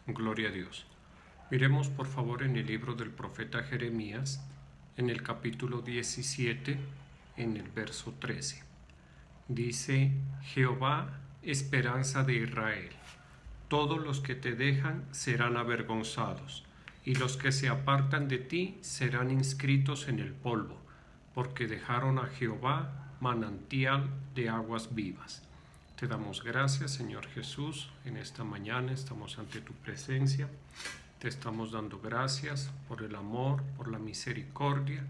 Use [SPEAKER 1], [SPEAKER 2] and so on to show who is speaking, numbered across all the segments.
[SPEAKER 1] Gloria a Dios. Miremos por favor en el libro del profeta Jeremías, en el capítulo 17, en el verso 13. Dice: Jehová, esperanza de Israel, todos los que te dejan serán avergonzados, y los que se apartan de ti serán inscritos en el polvo, porque dejaron a Jehová, manantial de aguas vivas. Te damos gracias, Señor Jesús. En esta mañana estamos ante tu presencia. Te estamos dando gracias por el amor, por la misericordia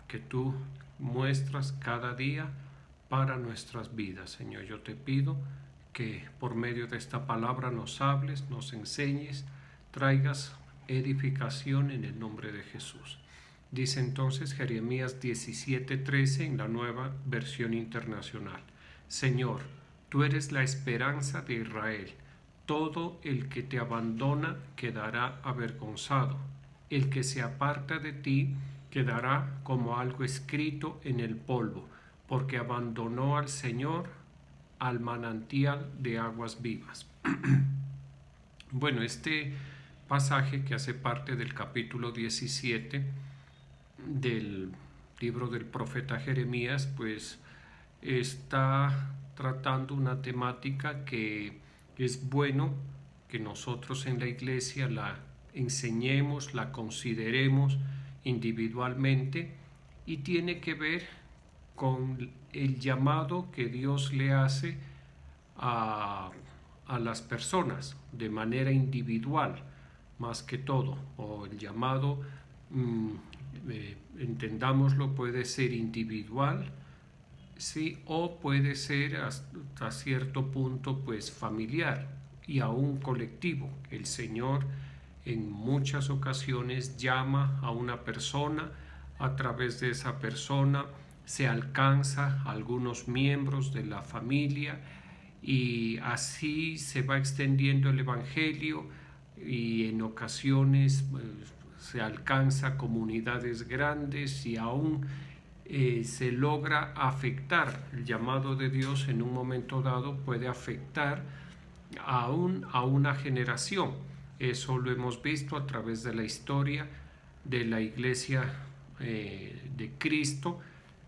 [SPEAKER 1] que tú muestras cada día para nuestras vidas. Señor, yo te pido que por medio de esta palabra nos hables, nos enseñes, traigas edificación en el nombre de Jesús. Dice entonces Jeremías 17:13 en la Nueva Versión Internacional: Señor, tú eres la esperanza de Israel. Todo el que te abandona quedará avergonzado. El que se aparta de ti quedará como algo escrito en el polvo, porque abandonó al Señor, al manantial de aguas vivas. Bueno, este pasaje, que hace parte del capítulo 17 del libro del profeta Jeremías, pues está tratando una temática que es bueno que nosotros en la iglesia la enseñemos, la consideremos individualmente, y tiene que ver con el llamado que Dios le hace a las personas de manera individual, más que todo, o el llamado, entendámoslo, puede ser individual, sí, o puede ser hasta cierto punto pues familiar y aún colectivo. El Señor en muchas ocasiones llama a una persona, a través de esa persona se alcanza a algunos miembros de la familia, y así se va extendiendo el Evangelio, y en ocasiones se alcanza comunidades grandes, y aún se logra afectar. El llamado de Dios en un momento dado puede afectar aún a una generación. Eso lo hemos visto a través de la historia de la iglesia de Cristo,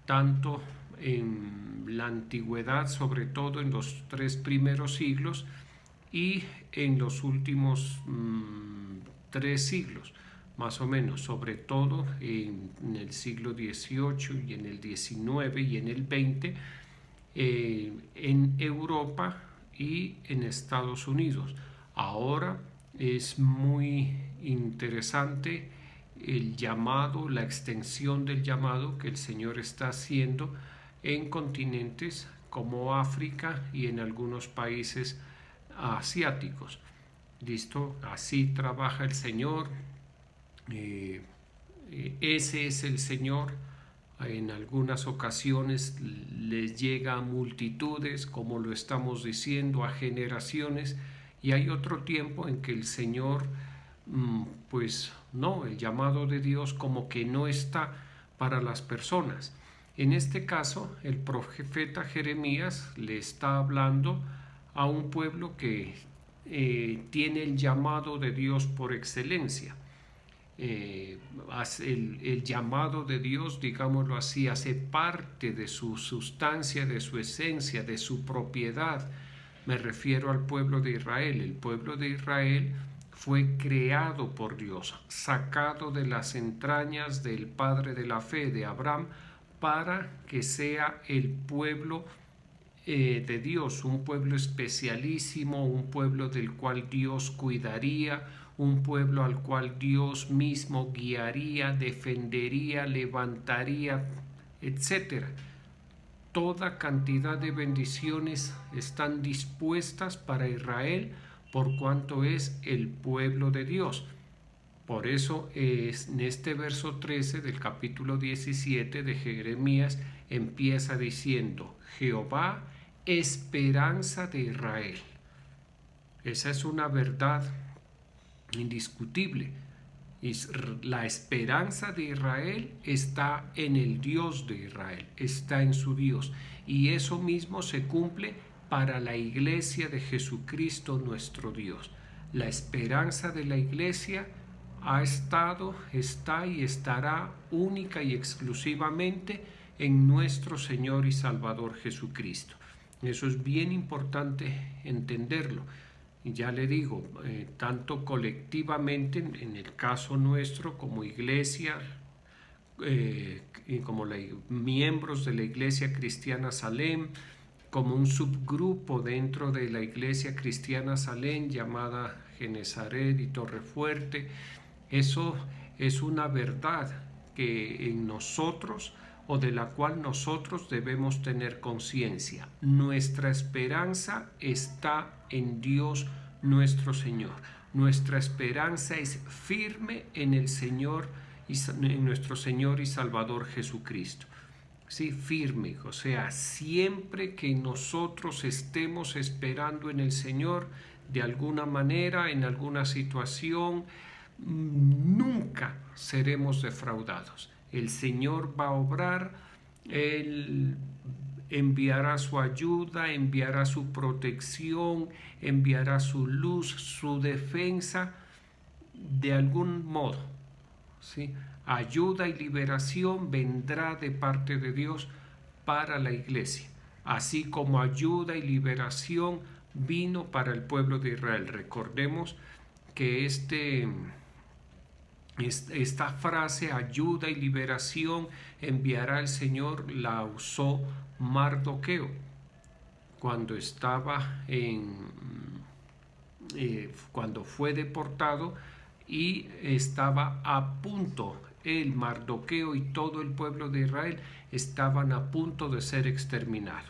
[SPEAKER 1] tanto en la antigüedad, sobre todo en los 3 primeros siglos, y en los últimos 3 siglos, más o menos, sobre todo en el siglo XVIII y en el XIX y en el XX, en Europa y en Estados Unidos. Ahora es muy interesante el llamado, la extensión del llamado que el Señor está haciendo en continentes como África y en algunos países asiáticos. Listo, así trabaja el Señor. Ese es el Señor. En algunas ocasiones les llega a multitudes, como lo estamos diciendo, a generaciones, y hay otro tiempo en que el Señor, pues no, el llamado de Dios como que no está para las personas. En este caso, el profeta Jeremías le está hablando a un pueblo que tiene el llamado de Dios por excelencia. El llamado de Dios, digámoslo así, hace parte de su sustancia, de su esencia, de su propiedad. Me refiero al pueblo de Israel. El pueblo de Israel fue creado por Dios, sacado de las entrañas del padre de la fe, de Abraham, para que sea el pueblo de Dios, un pueblo especialísimo, un pueblo del cual Dios cuidaría, un pueblo al cual Dios mismo guiaría, defendería, levantaría, etc. Toda cantidad de bendiciones están dispuestas para Israel, por cuanto es el pueblo de Dios. Por eso en este verso 13 del capítulo 17 de Jeremías empieza diciendo: Jehová, esperanza de Israel. Esa es una verdad indiscutible. La esperanza de Israel está en el Dios de Israel, está en su Dios, y eso mismo se cumple para la iglesia de Jesucristo nuestro Dios. La esperanza de la iglesia ha estado, está y estará única y exclusivamente en nuestro Señor y Salvador Jesucristo. Eso es bien importante entenderlo. Y ya le digo, tanto colectivamente, en el caso nuestro como iglesia, y como miembros de la Iglesia Cristiana Salem, como un subgrupo dentro de la Iglesia Cristiana Salem llamada Genesaret y Torrefuerte. Eso es una verdad que en nosotros, o de la cual nosotros debemos tener conciencia. Nuestra esperanza está en Dios nuestro Señor. Nuestra esperanza es firme en el Señor, en nuestro Señor y Salvador Jesucristo. Sí, firme, o sea, siempre que nosotros estemos esperando en el Señor, de alguna manera, en alguna situación, nunca seremos defraudados. El Señor va a obrar, Él enviará su ayuda, enviará su protección, enviará su luz, su defensa, de algún modo, ¿sí? Ayuda y liberación vendrá de parte de Dios para la iglesia, así como ayuda y liberación vino para el pueblo de Israel. Recordemos que esta frase, ayuda y liberación enviará el Señor, la usó Mardoqueo cuando estaba cuando fue deportado y estaba a punto, el Mardoqueo y todo el pueblo de Israel estaban a punto de ser exterminados.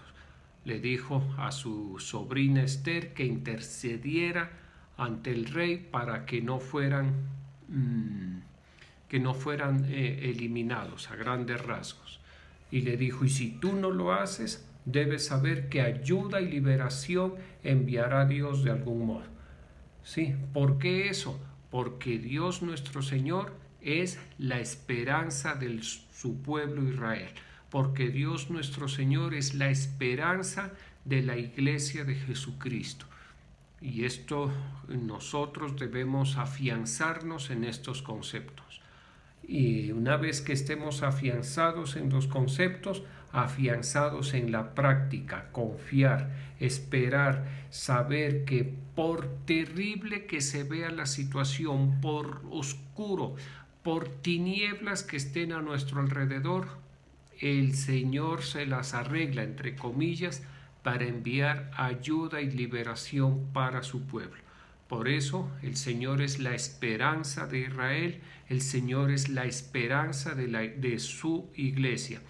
[SPEAKER 1] Le dijo a su sobrina Esther que intercediera ante el rey para que no fueran eliminados a grandes rasgos. Y le dijo, y si tú no lo haces, debes saber que ayuda y liberación enviará Dios de algún modo. ¿Sí? ¿Por qué eso? Porque Dios nuestro Señor es la esperanza de su pueblo Israel. Porque Dios nuestro Señor es la esperanza de la iglesia de Jesucristo. Y esto nosotros debemos afianzarnos en estos conceptos. Y una vez que estemos afianzados en los conceptos, afianzados en la práctica, confiar, esperar, saber que por terrible que se vea la situación, por oscuro, por tinieblas que estén a nuestro alrededor, el Señor se las arregla, entre comillas, para enviar ayuda y liberación para su pueblo. Por eso el Señor es la esperanza de Israel, el Señor es la esperanza de su iglesia.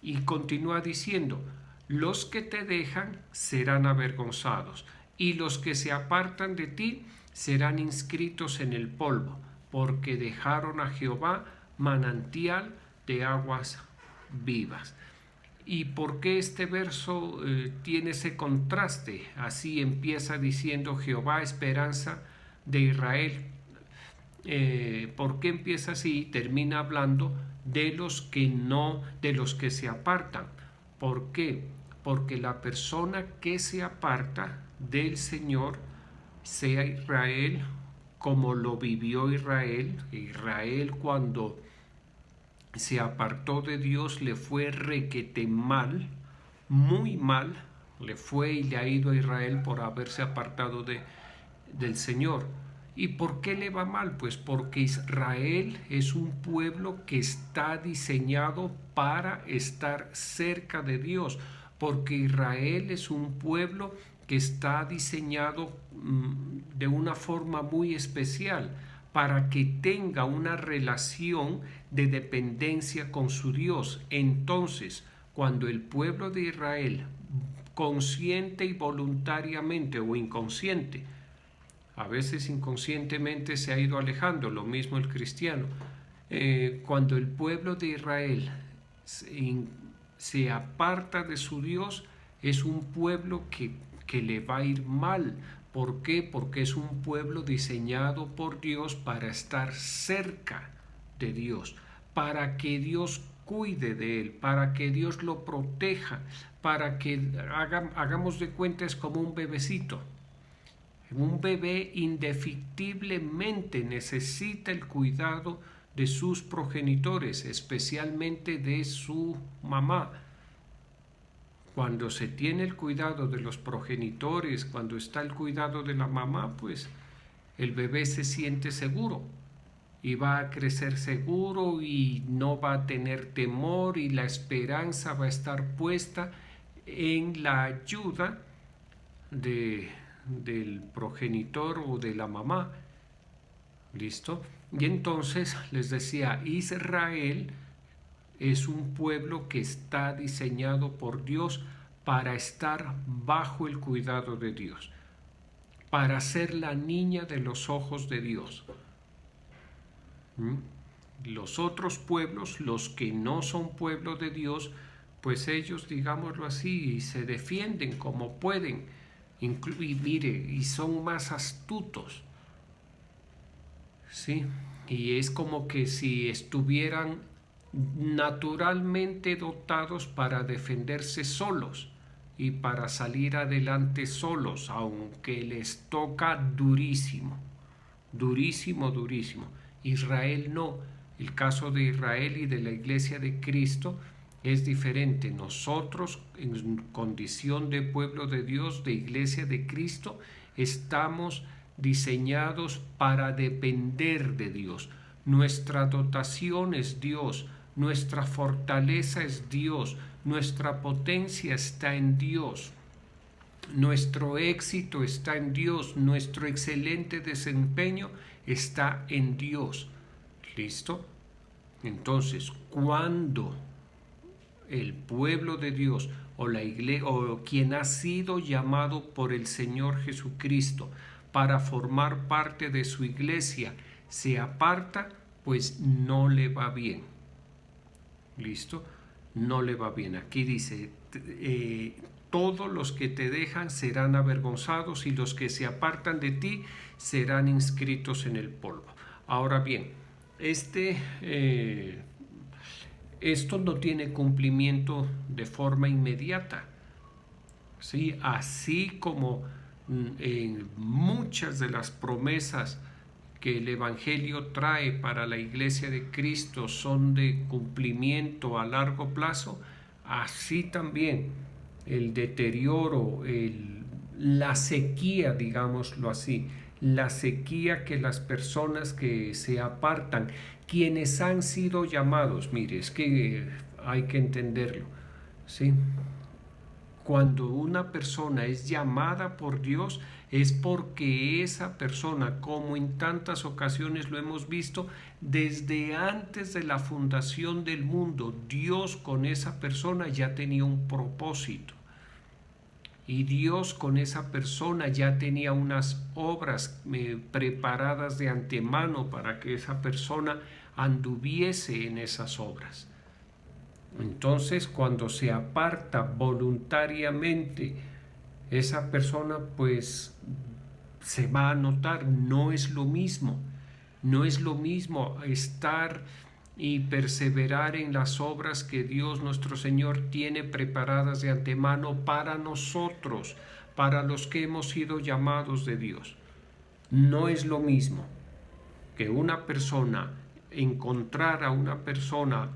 [SPEAKER 1] Y continúa diciendo, los que te dejan serán avergonzados, y los que se apartan de ti serán inscritos en el polvo, porque dejaron a Jehová manantial de aguas vivas. ¿Y por qué este verso tiene ese contraste? Así empieza diciendo Jehová, esperanza de Israel. ¿Por qué empieza así? Termina hablando de los que se apartan. ¿Por qué? Porque la persona que se aparta del Señor, sea Israel como lo vivió Israel cuando se apartó de Dios le fue requete mal, muy mal, le fue y le ha ido a Israel por haberse apartado del Señor. ¿Y por qué le va mal? Pues porque Israel es un pueblo que está diseñado para estar cerca de Dios, porque Israel es un pueblo que está diseñado de una forma muy especial, para que tenga una relación de dependencia con su Dios. Entonces, cuando el pueblo de Israel, consciente y voluntariamente o inconsciente, a veces inconscientemente se ha ido alejando, lo mismo el cristiano, cuando el pueblo de Israel se aparta de su Dios, es un pueblo que le va a ir mal. ¿Por qué? Porque es un pueblo diseñado por Dios para estar cerca de Dios, para que Dios cuide de él, para que Dios lo proteja, para que hagamos de cuenta es como un bebecito. Un bebé indefectiblemente necesita el cuidado de sus progenitores, especialmente de su mamá. Cuando se tiene el cuidado de los progenitores, cuando está el cuidado de la mamá, pues el bebé se siente seguro y va a crecer seguro y no va a tener temor, y la esperanza va a estar puesta en la ayuda del progenitor o de la mamá. ¿Listo? Y entonces les decía, Israel es un pueblo que está diseñado por Dios para estar bajo el cuidado de Dios, para ser la niña de los ojos de Dios. Los otros pueblos, los que no son pueblo de Dios, pues ellos, digámoslo así, se defienden como pueden, y mire, y son más astutos, ¿sí? Y es como que si estuvieran naturalmente dotados para defenderse solos y para salir adelante solos, aunque les toca durísimo, durísimo, durísimo. Israel no. El caso de Israel y de la Iglesia de Cristo es diferente. Nosotros, en condición de pueblo de Dios, de Iglesia de Cristo, estamos diseñados para depender de Dios. Nuestra dotación es Dios, nuestra fortaleza es Dios, nuestra potencia está en Dios, nuestro éxito está en Dios, nuestro excelente desempeño está en Dios. ¿Listo? Entonces, cuando el pueblo de Dios o la iglesia o quien ha sido llamado por el Señor Jesucristo para formar parte de su iglesia se aparta, pues no le va bien. ¿Listo? No le va bien. Aquí dice, todos los que te dejan serán avergonzados y los que se apartan de ti serán inscritos en el polvo. Ahora bien, esto no tiene cumplimiento de forma inmediata, ¿sí? Así como en muchas de las promesas que el Evangelio trae para la Iglesia de Cristo son de cumplimiento a largo plazo, así también el deterioro, la sequía, digámoslo así, la sequía que las personas que se apartan, quienes han sido llamados, mire, es que hay que entenderlo, ¿sí? Cuando una persona es llamada por Dios, es porque esa persona, como en tantas ocasiones lo hemos visto, desde antes de la fundación del mundo, Dios con esa persona ya tenía un propósito. Y Dios con esa persona ya tenía unas obras preparadas de antemano para que esa persona anduviese en esas obras. Entonces, cuando se aparta voluntariamente esa persona, pues se va a notar, no es lo mismo estar y perseverar en las obras que Dios nuestro Señor tiene preparadas de antemano para nosotros, para los que hemos sido llamados de Dios. No es lo mismo que una persona, encontrar a una persona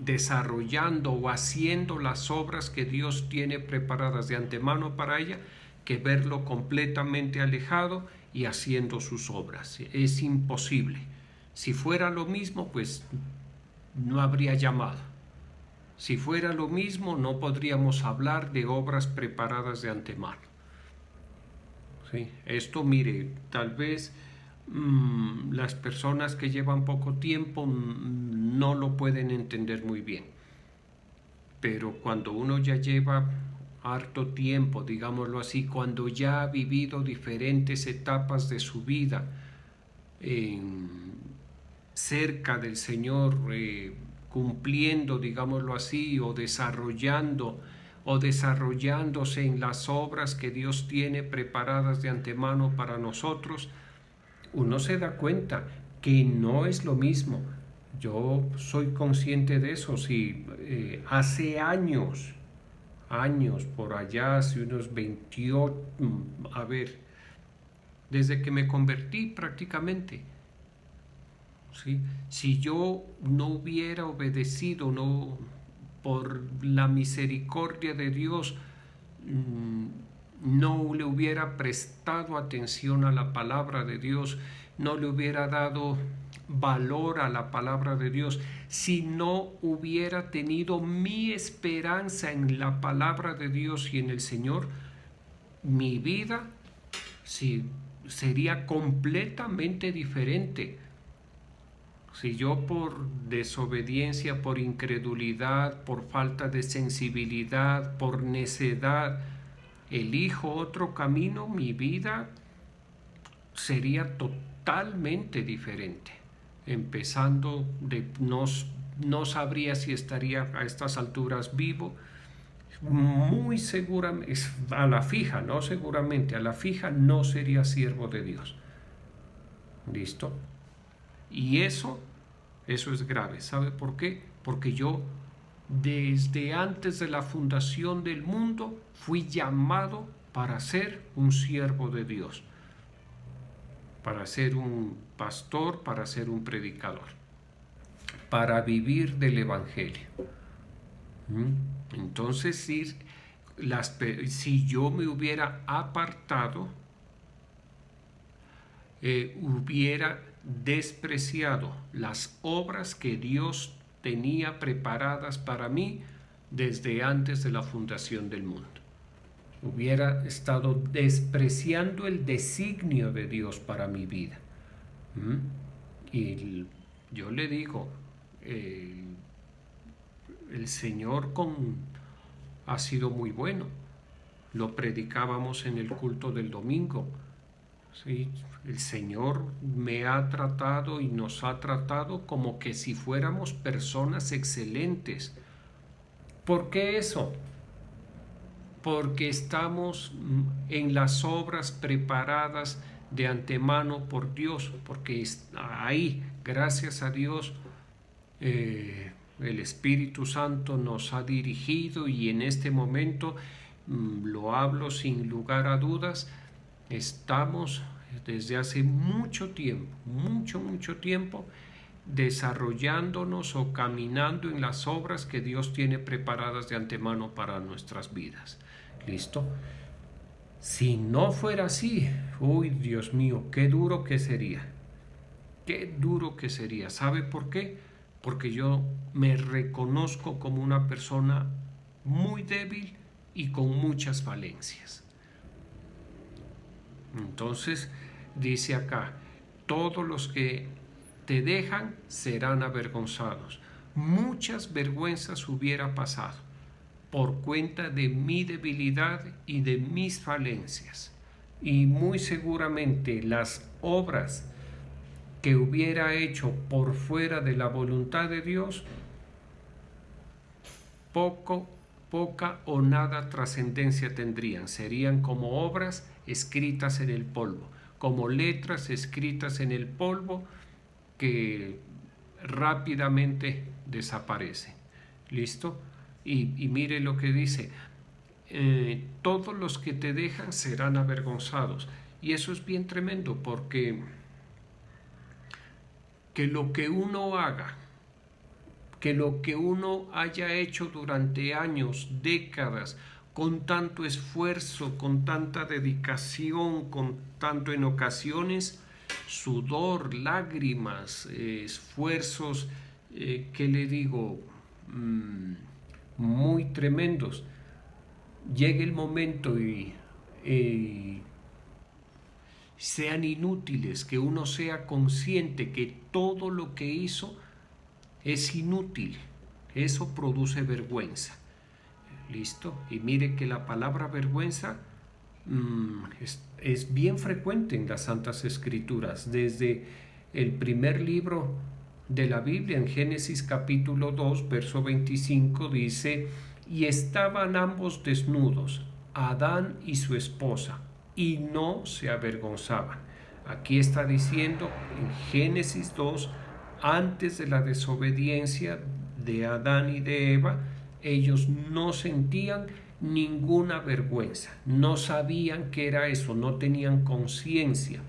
[SPEAKER 1] desarrollando o haciendo las obras que Dios tiene preparadas de antemano para ella, que verlo completamente alejado y haciendo sus obras. Es imposible. Si fuera lo mismo, pues no habría llamado. Si fuera lo mismo, no podríamos hablar de obras preparadas de antemano. ¿Sí? Esto, mire, tal vez las personas que llevan poco tiempo no lo pueden entender muy bien. Pero cuando uno ya lleva harto tiempo, digámoslo así, cuando ya ha vivido diferentes etapas de su vida cerca del Señor, cumpliendo, digámoslo así, o desarrollándose en las obras que Dios tiene preparadas de antemano para nosotros, uno se da cuenta que no es lo mismo. Yo soy consciente de eso. Si hace años años, por allá, hace unos 28, desde que me convertí prácticamente. ¿Sí? Si yo no hubiera obedecido, no, por la misericordia de Dios, no le hubiera prestado atención a la palabra de Dios, no le hubiera dado valor a la palabra de Dios, si no hubiera tenido mi esperanza en la palabra de Dios y en el Señor, mi vida sí, sería completamente diferente. Si yo por desobediencia, por incredulidad, por falta de sensibilidad, por necedad, elijo otro camino, mi vida sería totalmente diferente. Empezando de no sabría si estaría a estas alturas vivo. Muy seguramente, a la fija, no seguramente, a la fija no sería siervo de Dios. ¿Listo? Y eso es grave. ¿Sabe por qué? Porque yo desde antes de la fundación del mundo fui llamado para ser un siervo de Dios, para ser un pastor, para ser un predicador, para vivir del Evangelio. Entonces, si yo me hubiera apartado, hubiera despreciado las obras que Dios tenía preparadas para mí desde antes de la fundación del mundo. Hubiera estado despreciando el designio de Dios para mi vida. Y yo le digo, el Señor ha sido muy bueno. Lo predicábamos en el culto del domingo. Sí, el Señor me ha tratado y nos ha tratado como que si fuéramos personas excelentes. ¿Por qué eso? Porque estamos en las obras preparadas de antemano por Dios, porque ahí, gracias a Dios, el Espíritu Santo nos ha dirigido y en este momento, lo hablo sin lugar a dudas, estamos desde hace mucho tiempo, desarrollándonos o caminando en las obras que Dios tiene preparadas de antemano para nuestras vidas. ¿Listo? Si no fuera así, uy, Dios mío, qué duro que sería. Qué duro que sería. ¿Sabe por qué? Porque yo me reconozco como una persona muy débil y con muchas falencias. Entonces, dice acá, todos los que te dejan serán avergonzados. Muchas vergüenzas hubiera pasado por cuenta de mi debilidad y de mis falencias. Y muy seguramente las obras que hubiera hecho por fuera de la voluntad de Dios, poca o nada trascendencia tendrían. Serían como obras escritas en el polvo, como letras escritas en el polvo que rápidamente desaparecen. ¿Listo? Y mire lo que dice, todos los que te dejan serán avergonzados. Y eso es bien tremendo, porque que lo que uno haga, que lo que uno haya hecho durante años, décadas, con tanto esfuerzo, con tanta dedicación, con tanto en ocasiones sudor, lágrimas, esfuerzos, ¿qué le digo? Muy tremendos. Llegue el momento y sean inútiles, que uno sea consciente que todo lo que hizo es inútil. Eso produce vergüenza. ¿Listo? Y mire que la palabra vergüenza es bien frecuente en las Santas Escrituras. Desde el primer libro de la Biblia, en Génesis capítulo 2, verso 25, dice: y estaban ambos desnudos, Adán y su esposa, y no se avergonzaban. Aquí está diciendo en Génesis 2, antes de la desobediencia de Adán y de Eva, ellos no sentían ninguna vergüenza. No sabían qué era eso, no tenían conciencia.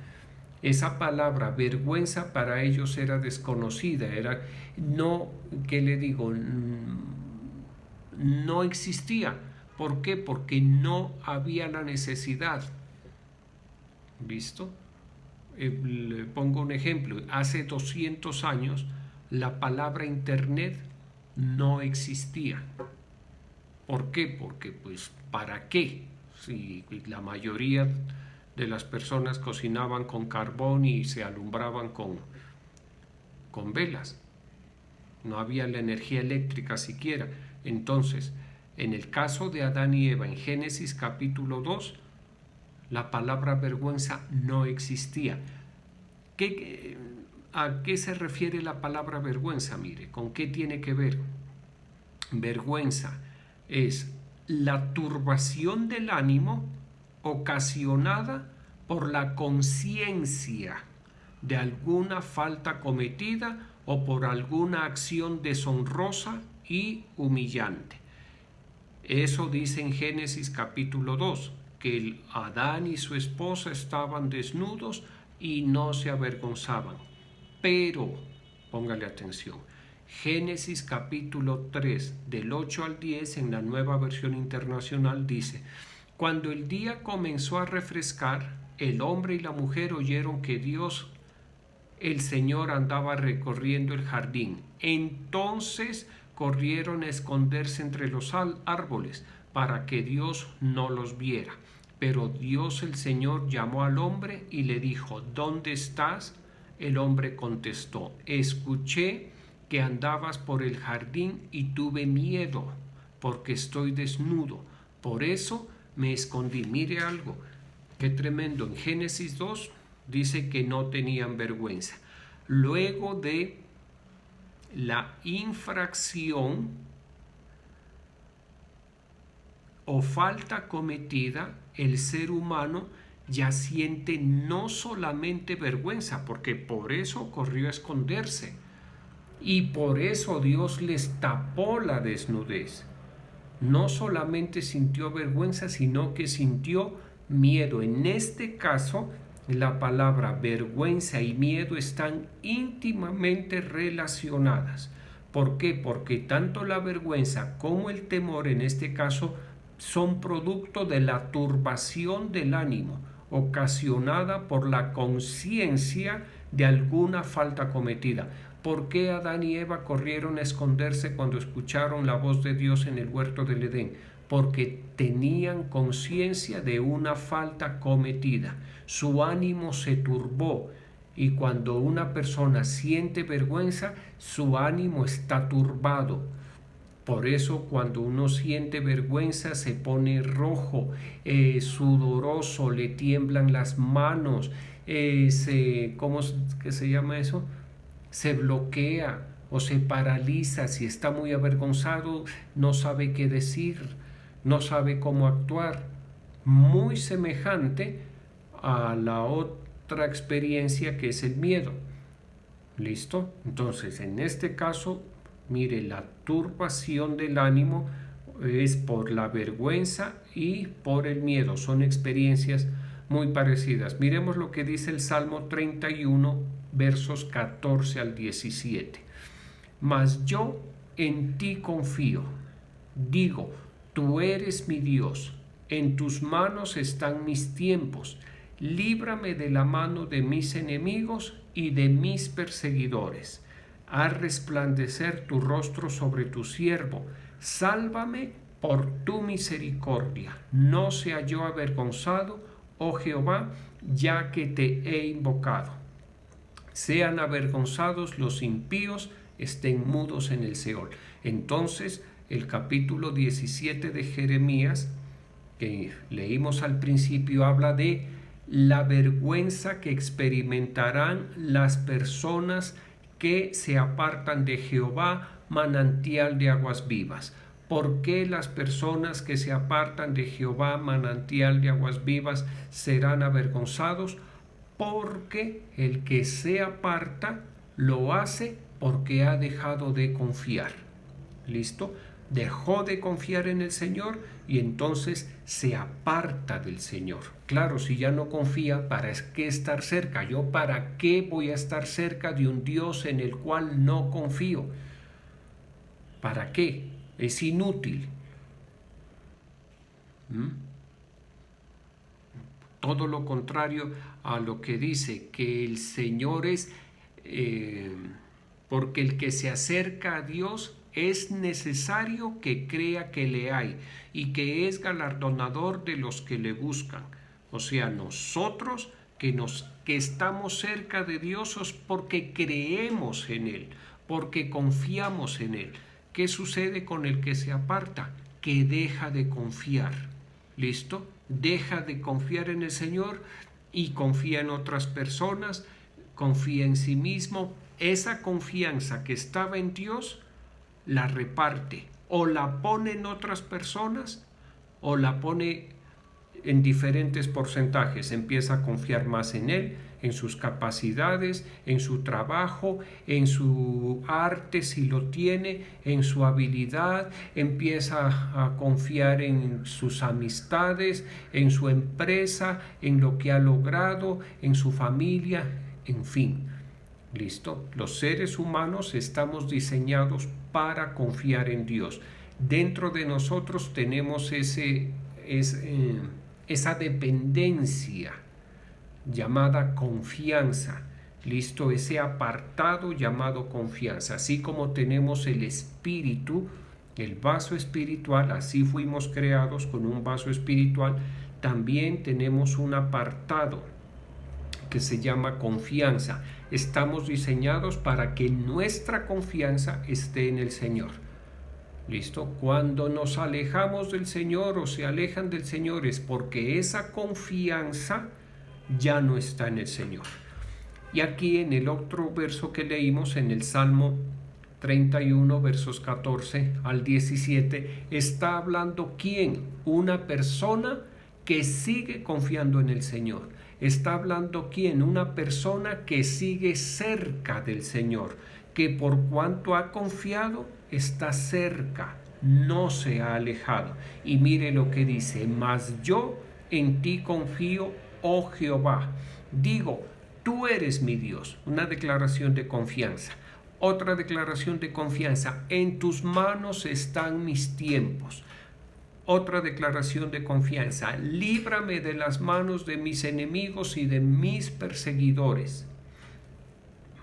[SPEAKER 1] Esa palabra vergüenza para ellos era desconocida, era no, ¿qué le digo? No existía. ¿Por qué? Porque no había la necesidad. ¿Listo? Le pongo un ejemplo. Hace 200 años la palabra internet no existía. ¿Por qué? Porque pues ¿para qué? Si la mayoría de las personas cocinaban con carbón y se alumbraban con velas. No había la energía eléctrica siquiera. Entonces, en el caso de Adán y Eva, en Génesis capítulo 2, la palabra vergüenza no existía. ¿A qué se refiere la palabra vergüenza? Mire, ¿con qué tiene que ver? Vergüenza es la turbación del ánimo ocasionada por la conciencia de alguna falta cometida o por alguna acción deshonrosa y humillante. Eso dice en Génesis capítulo 2, que Adán y su esposa estaban desnudos y no se avergonzaban. Pero, póngale atención, Génesis capítulo 3, del 8 al 10, en la Nueva Versión Internacional, dice: cuando el día comenzó a refrescar, el hombre y la mujer oyeron que Dios, el Señor, andaba recorriendo el jardín. Entonces corrieron a esconderse entre los árboles para que Dios no los viera. Pero Dios, el Señor, llamó al hombre y le dijo: ¿dónde estás? El hombre contestó: escuché que andabas por el jardín y tuve miedo, porque estoy desnudo. Por eso me escondí. Mire algo, qué tremendo. En Génesis 2 dice que no tenían vergüenza. Luego de la infracción o falta cometida, el ser humano ya siente no solamente vergüenza, porque por eso corrió a esconderse y por eso Dios les tapó la desnudez. No solamente sintió vergüenza, sino que sintió miedo. En este caso, la palabra vergüenza y miedo están íntimamente relacionadas. ¿Por qué? Porque tanto la vergüenza como el temor en este caso son producto de la turbación del ánimo ocasionada por la conciencia de alguna falta cometida. ¿Por qué Adán y Eva corrieron a esconderse cuando escucharon la voz de Dios en el huerto del Edén? Porque tenían conciencia de una falta cometida. Su ánimo se turbó. Y cuando una persona siente vergüenza, su ánimo está turbado. Por eso cuando uno siente vergüenza se pone rojo, sudoroso, le tiemblan las manos, ¿cómo que se llama eso? Se bloquea o se paraliza. Si está muy avergonzado, no sabe qué decir, no sabe cómo actuar. Muy semejante a la otra experiencia que es el miedo. ¿Listo? Entonces, en este caso, mire, la turbación del ánimo es por la vergüenza y por el miedo. Son experiencias muy parecidas. Miremos lo que dice el Salmo 31, versos 14 al 17. Mas yo en ti confío. Digo, tú eres mi Dios. En tus manos están mis tiempos. Líbrame de la mano de mis enemigos y de mis perseguidores. Haz resplandecer tu rostro sobre tu siervo. Sálvame por tu misericordia. No sea yo avergonzado, oh Jehová, ya que te he invocado. Sean avergonzados los impíos, estén mudos en el Seol. Entonces, el capítulo 17 de Jeremías, que leímos al principio, habla de la vergüenza que experimentarán las personas que se apartan de Jehová, manantial de aguas vivas. ¿Por qué las personas que se apartan de Jehová, manantial de aguas vivas, serán avergonzados? Porque el que se aparta lo hace porque ha dejado de confiar. ¿Listo? dejó de confiar en el Señor y entonces se aparta del Señor. Claro, si ya no confía, ¿para qué estar cerca? ¿Yo para qué voy a estar cerca de un Dios en el cual no confío? ¿Para qué? Es inútil. Todo lo contrario a lo que dice, que el Señor es, porque el que se acerca a Dios es necesario que crea que le hay y que es galardonador de los que le buscan. O sea, nosotros que estamos cerca de Dios es porque creemos en Él, porque confiamos en Él. ¿Qué sucede con el que se aparta? Que deja de confiar. ¿Listo? Deja de confiar en el Señor y confía en otras personas, confía en sí mismo. Esa confianza que estaba en Dios la reparte o la pone en otras personas o la pone en diferentes porcentajes. Empieza a confiar más en Él, en sus capacidades, en su trabajo, en su arte si lo tiene, en su habilidad, empieza a confiar en sus amistades, en su empresa, en lo que ha logrado, en su familia, en fin. ¿Listo? Los seres humanos estamos diseñados para confiar en Dios. Dentro de nosotros tenemos esa dependencia llamada confianza. ¿Listo? Ese apartado llamado confianza. Así como tenemos el espíritu, el vaso espiritual, así fuimos creados con un vaso espiritual, también tenemos un apartado que se llama confianza. Estamos diseñados para que nuestra confianza esté en el Señor. ¿Listo? Cuando nos alejamos del Señor o se alejan del Señor es porque esa confianza ya no está en el Señor. Y aquí en el otro verso que leímos, en el Salmo 31, versos 14 al 17, está hablando ¿quién? Una persona que sigue confiando en el Señor. Está hablando ¿quién? Una persona que sigue cerca del Señor, que por cuanto ha confiado, está cerca, no se ha alejado. Y mire lo que dice, mas yo en ti confío, oh Jehová. Digo, tú eres mi Dios. Una declaración de confianza. Otra declaración de confianza, en tus manos están mis tiempos. Otra declaración de confianza, líbrame de las manos de mis enemigos y de mis perseguidores.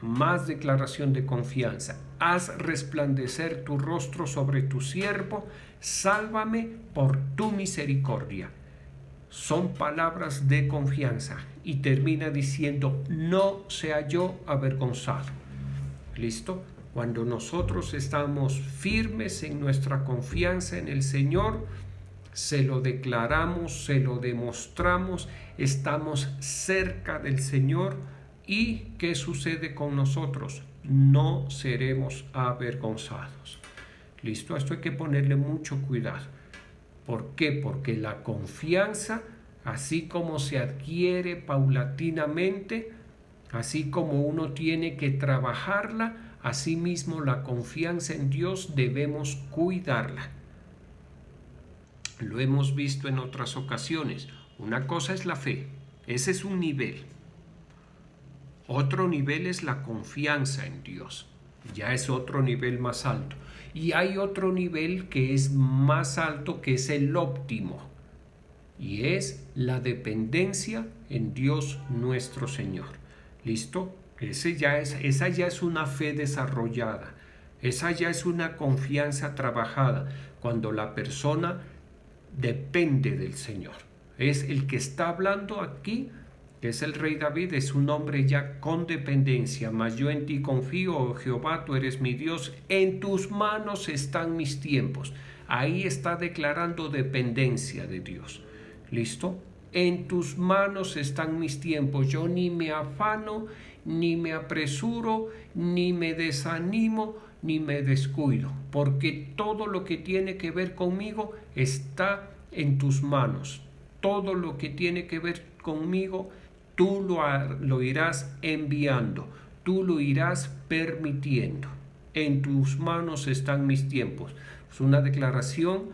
[SPEAKER 1] Más declaración de confianza, haz resplandecer tu rostro sobre tu siervo, sálvame por tu misericordia. Son palabras de confianza y termina diciendo, no sea yo avergonzado. ¿Listo? Cuando nosotros estamos firmes en nuestra confianza en el Señor, se lo declaramos, se lo demostramos, estamos cerca del Señor y ¿qué sucede con nosotros? No seremos avergonzados. ¿Listo? Esto hay que ponerle mucho cuidado. ¿Por qué? Porque la confianza, así como se adquiere paulatinamente, así como uno tiene que trabajarla, asimismo la confianza en Dios debemos cuidarla. Lo hemos visto en otras ocasiones. Una cosa es la fe, ese es un nivel. Otro nivel es la confianza en Dios, ya es otro nivel más alto. Y hay otro nivel que es más alto, que es el óptimo, y es la dependencia en Dios nuestro Señor. ¿Listo? Esa ya es una fe desarrollada, esa ya es una confianza trabajada, cuando la persona depende del Señor. Es el que está hablando aquí, que es el rey David, es un hombre ya con dependencia. Mas yo en ti confío, oh Jehová, tú eres mi Dios, en tus manos están mis tiempos. Ahí está declarando dependencia de Dios. ¿Listo? En tus manos están mis tiempos. Yo ni me afano, ni me apresuro, ni me desanimo, ni me descuido, porque todo lo que tiene que ver conmigo está en tus manos. Todo lo que tiene que ver conmigo, tú lo irás enviando, tú lo irás permitiendo. En tus manos están mis tiempos. Es una declaración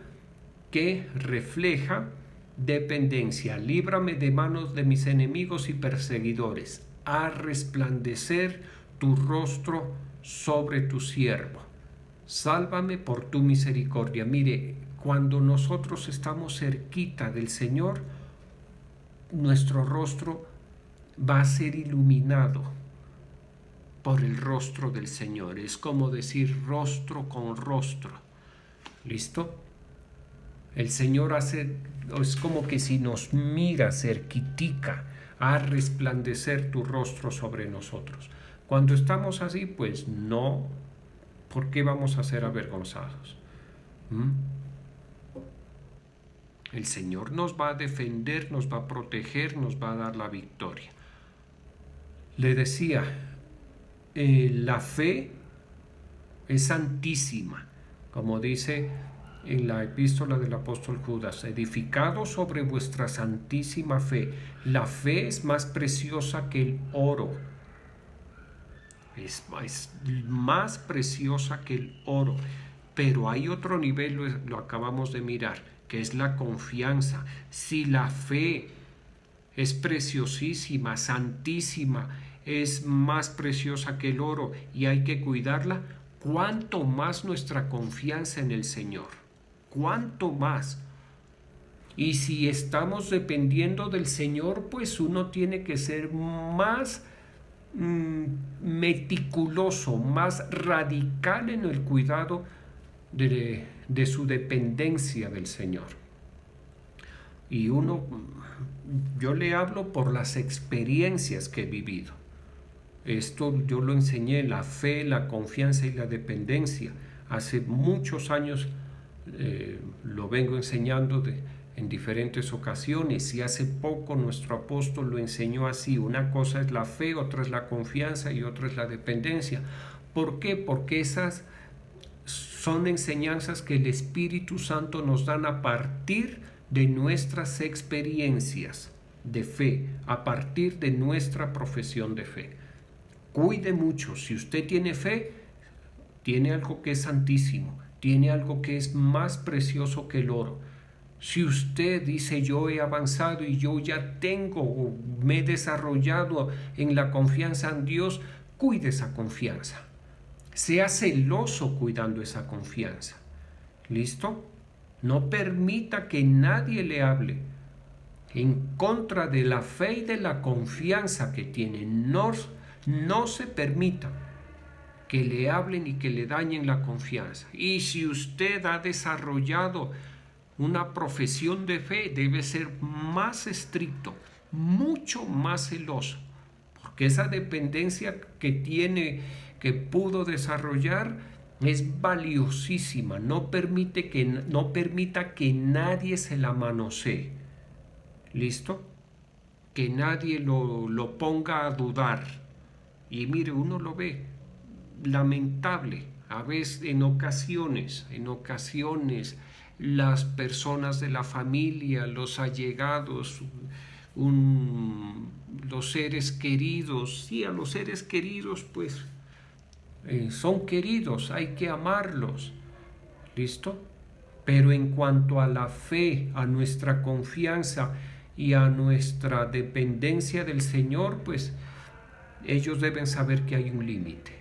[SPEAKER 1] que refleja dependencia. Líbrame de manos de mis enemigos y perseguidores. Haz resplandecer tu rostro sobre tu siervo. Sálvame por tu misericordia. Mire, cuando nosotros estamos cerquita del Señor, nuestro rostro va a ser iluminado por el rostro del Señor. Es como decir rostro con rostro. ¿Listo? El Señor es como que si nos mira cerquitica, a resplandecer tu rostro sobre nosotros. Cuando estamos así, pues no, ¿por qué vamos a ser avergonzados? El Señor nos va a defender, nos va a proteger, nos va a dar la victoria. Le decía, la fe es santísima, como dice en la epístola del apóstol Judas, edificado sobre vuestra santísima fe. La fe es más preciosa que el oro. Es más preciosa que el oro. Pero hay otro nivel, lo acabamos de mirar, que es la confianza. Si la fe es preciosísima, santísima, es más preciosa que el oro y hay que cuidarla, ¿cuánto más nuestra confianza en el Señor? ¿Cuánto más? Y si estamos dependiendo del Señor, pues uno tiene que ser más meticuloso, más radical en el cuidado de su dependencia del Señor. Y yo le hablo por las experiencias que he vivido. Esto yo lo enseñé, la fe, la confianza y la dependencia. Hace muchos años lo vengo enseñando en diferentes ocasiones, y hace poco nuestro apóstol lo enseñó así. Una cosa es la fe, otra es la confianza y otra es la dependencia. ¿Por qué? Porque esas son enseñanzas que el Espíritu Santo nos dan a partir de nuestras experiencias de fe, a partir de nuestra profesión de fe. Cuide mucho, si usted tiene fe, tiene algo que es santísimo, tiene algo que es más precioso que el oro. Si usted dice yo he avanzado y yo ya tengo, me he desarrollado en la confianza en Dios, cuide esa confianza. Sea celoso cuidando esa confianza. ¿Listo? No permita que nadie le hable en contra de la fe y de la confianza que tiene. No se permita que le hablen y que le dañen la confianza. Y si usted ha desarrollado una profesión de fe, debe ser más estricto, mucho más celoso, porque esa dependencia que pudo desarrollar es valiosísima. No permita que nadie se la manosee. ¿Listo? Que nadie lo ponga a dudar. Y mire, uno lo ve lamentable. A veces, en ocasiones, las personas de la familia, los allegados, los seres queridos, sí, a los seres queridos, pues, son queridos, hay que amarlos. ¿Listo? Pero en cuanto a la fe, a nuestra confianza y a nuestra dependencia del Señor, pues ellos deben saber que hay un límite.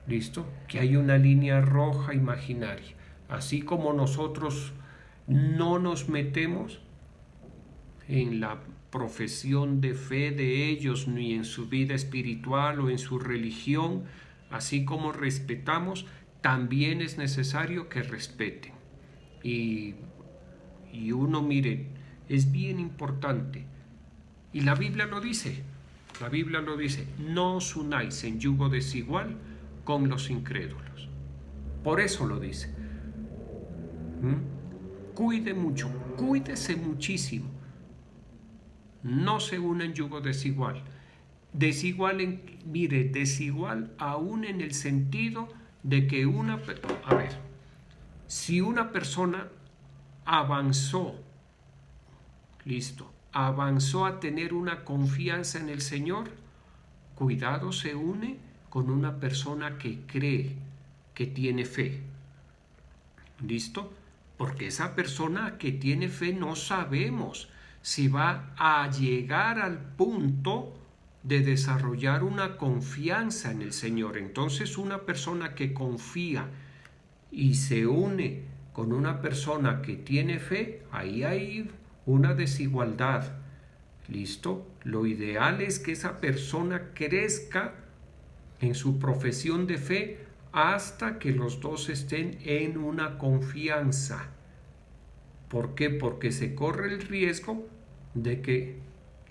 [SPEAKER 1] ¿Listo? Que hay una línea roja imaginaria. Así como nosotros no nos metemos en la profesión de fe de ellos, ni en su vida espiritual o en su religión, así como respetamos, también es necesario que respeten. Y uno, mire, es bien importante. Y la Biblia lo dice. No os unáis en yugo desigual con los incrédulos. Por eso lo dice. Cuide mucho, cuídese muchísimo. No se una en yugo desigual. Desigual aún en el sentido de que si una persona avanzó a tener una confianza en el Señor, cuidado, se une con una persona que cree, que tiene fe. ¿Listo? Porque esa persona que tiene fe no sabemos si va a llegar al punto de desarrollar una confianza en el Señor. Entonces, una persona que confía y se une con una persona que tiene fe, ahí hay una desigualdad. ¿Listo? Lo ideal es que esa persona crezca en su profesión de fe hasta que los dos estén en una confianza. ¿Por qué? Porque se corre el riesgo de que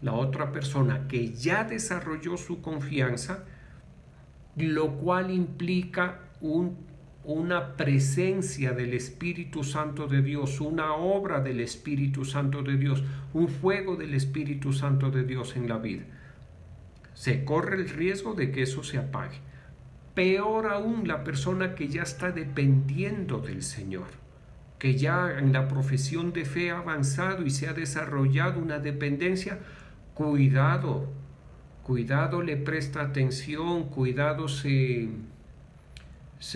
[SPEAKER 1] la otra persona que ya desarrolló su confianza, lo cual implica una presencia del Espíritu Santo de Dios, una obra del Espíritu Santo de Dios, un fuego del Espíritu Santo de Dios en la vida. Se corre el riesgo de que eso se apague. Peor aún, la persona que ya está dependiendo del Señor, que ya en la profesión de fe ha avanzado y se ha desarrollado una dependencia, cuidado, le presta atención, cuidado, se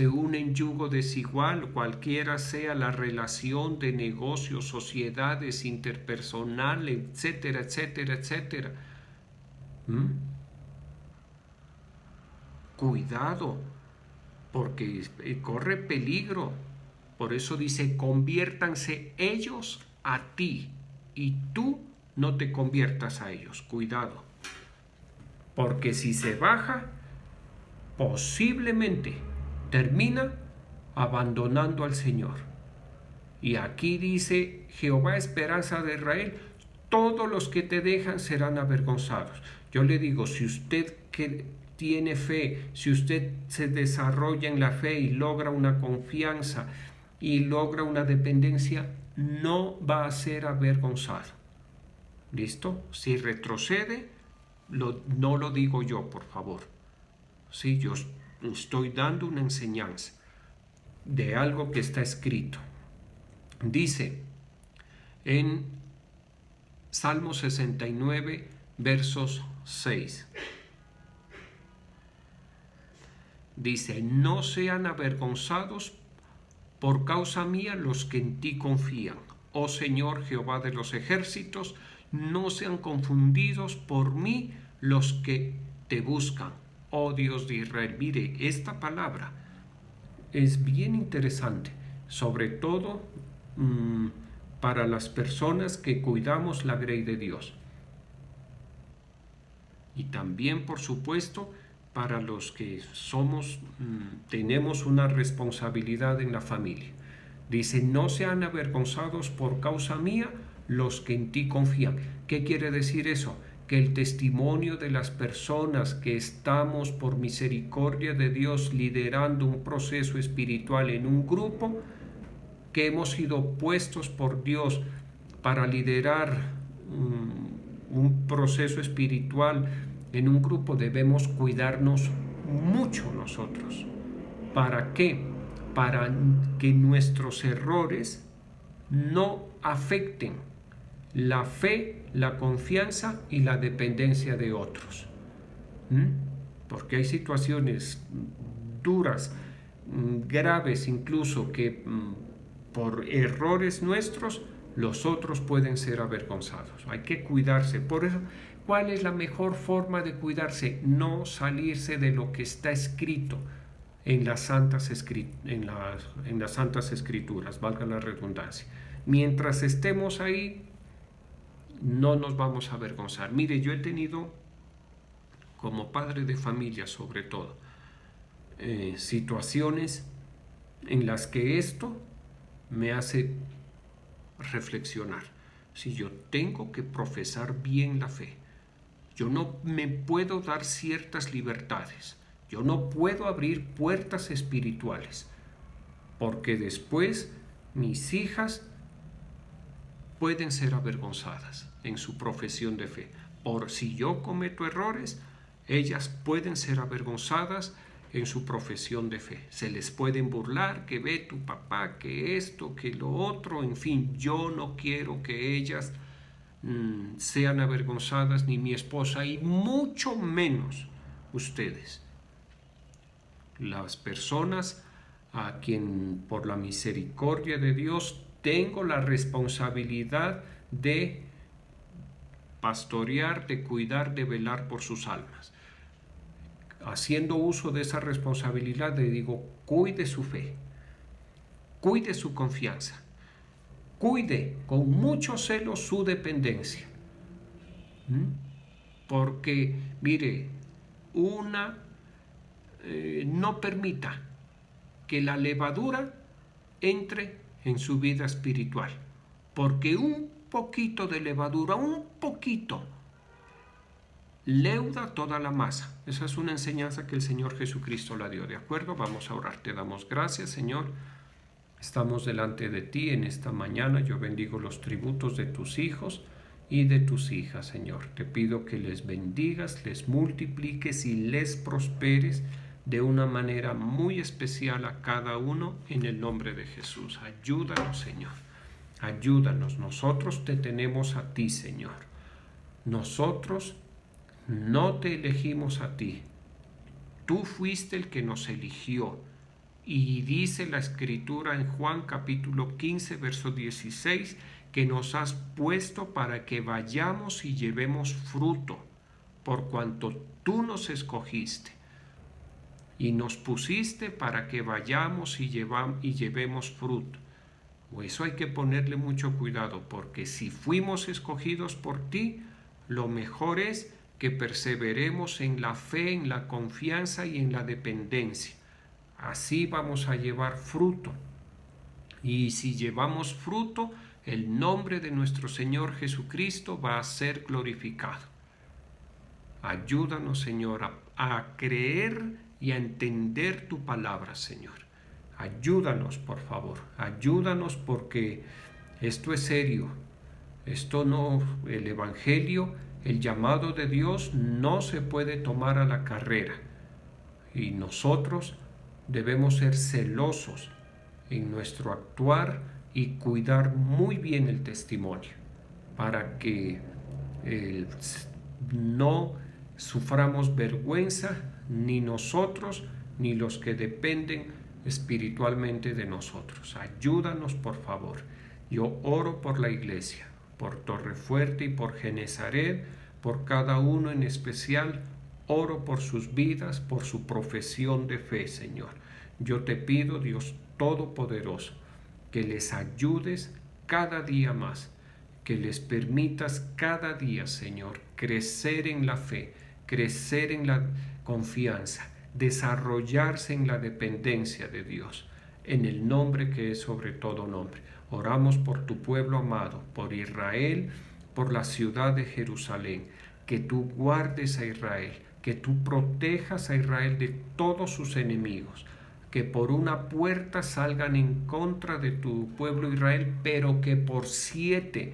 [SPEAKER 1] une en yugo desigual, cualquiera sea la relación de negocios, sociedades, interpersonal, etcétera, etcétera, etcétera. Cuidado, porque corre peligro. Por eso dice, conviértanse ellos a ti y tú no te conviertas a ellos. Cuidado, porque si se baja, posiblemente termina abandonando al Señor. Y aquí dice, Jehová, esperanza de Israel, todos los que te dejan serán avergonzados. Yo le digo, si usted tiene fe, si usted se desarrolla en la fe y logra una confianza y logra una dependencia, no va a ser avergonzado. ¿Listo? Si retrocede, no lo digo yo, por favor. Sí, yo estoy dando una enseñanza de algo que está escrito. Dice en Salmo 69, versos 6. Dice, no sean avergonzados por causa mía los que en ti confían. Oh Señor Jehová de los ejércitos, no sean confundidos por mí los que te buscan. Oh Dios de Israel. Mire, esta palabra es bien interesante, sobre todo para las personas que cuidamos la grey de Dios. Y también, por supuesto, para los que tenemos una responsabilidad en la familia. Dice, no sean avergonzados por causa mía los que en ti confían. ¿Qué quiere decir eso? Que el testimonio de las personas que estamos por misericordia de Dios liderando un proceso espiritual en un grupo, que hemos sido puestos por Dios para liderar un proceso espiritual en un grupo, debemos cuidarnos mucho nosotros. ¿Para qué? Para que nuestros errores no afecten la fe, la confianza y la dependencia de otros. Porque hay situaciones duras, graves incluso, que por errores nuestros los otros pueden ser avergonzados. Hay que cuidarse. Por eso, ¿cuál es la mejor forma de cuidarse? No salirse de lo que está escrito en las santas escrituras, valga la redundancia. Mientras estemos ahí, no nos vamos a avergonzar. Mire, yo he tenido, como padre de familia sobre todo, situaciones en las que esto me hace reflexionar. Si yo tengo que profesar bien la fe, yo no me puedo dar ciertas libertades, yo no puedo abrir puertas espirituales, porque después mis hijas pueden ser avergonzadas en su profesión de fe. Por si yo cometo errores, ellas pueden ser avergonzadas en su profesión de fe. Se les pueden burlar, que ve tu papá, que esto, que lo otro, en fin, yo no quiero que ellas sean avergonzadas, ni mi esposa, y mucho menos ustedes. Las personas a quien por la misericordia de Dios tengo la responsabilidad de pastorear, de cuidar, de velar por sus almas. Haciendo uso de esa responsabilidad, le digo, cuide su fe, cuide su confianza, cuide con mucho celo su dependencia. Porque, mire, no permita que la levadura entre en su vida espiritual, porque un poquito de levadura, un poquito, leuda toda la masa. Esa es una enseñanza que el Señor Jesucristo la dio, ¿de acuerdo? Vamos a orar. Te damos gracias, Señor. Estamos delante de ti en esta mañana. Yo bendigo los tributos de tus hijos y de tus hijas, Señor. Te pido que les bendigas, les multipliques y les prosperes de una manera muy especial a cada uno en el nombre de Jesús. Ayúdanos, Señor. Ayúdanos. Nosotros te tenemos a ti, Señor. Nosotros no te elegimos a ti. Tú fuiste el que nos eligió. Y dice la Escritura en Juan capítulo 15, verso 16, que nos has puesto para que vayamos y llevemos fruto, por cuanto tú nos escogiste. Y nos pusiste para que vayamos y llevemos fruto. Eso hay que ponerle mucho cuidado, porque si fuimos escogidos por ti, lo mejor es que perseveremos en la fe, en la confianza y en la dependencia. Así vamos a llevar fruto. Y si llevamos fruto, el nombre de nuestro Señor Jesucristo va a ser glorificado. Ayúdanos, Señor, a creer y a entender tu palabra, Señor. Ayúdanos, por favor. Ayúdanos, porque esto es serio. El Evangelio, el llamado de Dios no se puede tomar a la carrera. Y nosotros debemos ser celosos en nuestro actuar y cuidar muy bien el testimonio para que no suframos vergüenza, ni nosotros ni los que dependen espiritualmente de nosotros. Ayúdanos, por favor. Yo oro por la iglesia, por Torrefuerte y por Genesaret, por cada uno en especial. Oro por sus vidas, por su profesión de fe, Señor. Yo te pido, Dios Todopoderoso, que les ayudes cada día más, que les permitas cada día, Señor, crecer en la fe, crecer en la confianza, desarrollarse en la dependencia de Dios, en el nombre que es sobre todo nombre. Oramos por tu pueblo amado, por Israel, por la ciudad de Jerusalén, que tú guardes a Israel, que tú protejas a Israel de todos sus enemigos, que por una puerta salgan en contra de tu pueblo Israel, pero que por 7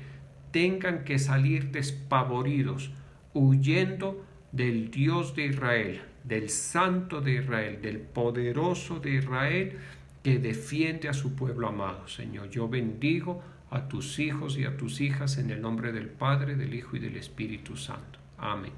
[SPEAKER 1] tengan que salir despavoridos, huyendo del Dios de Israel, del Santo de Israel, del poderoso de Israel, que defiende a su pueblo amado. Señor, yo bendigo a tus hijos y a tus hijas en el nombre del Padre, del Hijo y del Espíritu Santo. Amén.